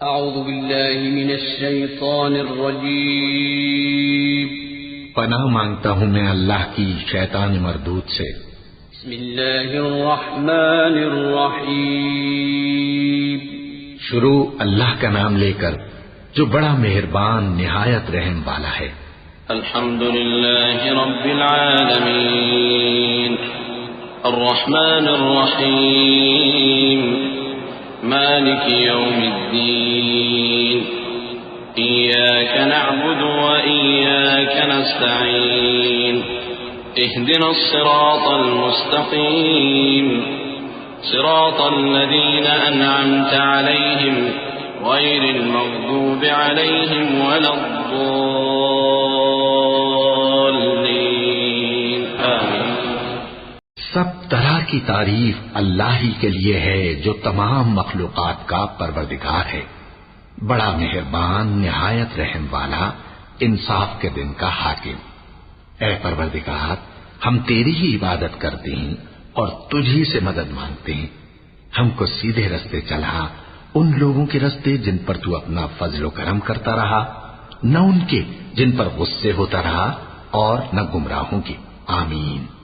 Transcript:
اعوذ باللہ من الشیطان الرجیم پناہ مانگتا ہوں میں اللہ کی شیطان مردود سے۔ بسم اللہ الرحمن الرحیم شروع اللہ کا نام لے کر جو بڑا مہربان نہایت رحم والا ہے۔ الحمد للہ رب العالمین الرحمن الرحیم مالک یوم الدین إياك نعبد وإياك نستعين اهدنا الصراط المستقيم صراط الذين أنعمت عليهم غير المغضوب عليهم ولا الضالين آمين۔ سب طرح کی تعریف اللہ ہی کے لیے ہے جو تمام مخلوقات کا پروردگار ہے، بڑا مہربان نہایت رحم والا، انصاف کے دن کا حاکم۔ اے پروردگار، ہم تیری ہی عبادت کرتے ہیں اور تجھی سے مدد مانگتے ہیں۔ ہم کو سیدھے رستے چلا، ان لوگوں کے رستے جن پر تو اپنا فضل و کرم کرتا رہا، نہ ان کے جن پر غصے ہوتا رہا، اور نہ گمراہوں کے۔ آمین۔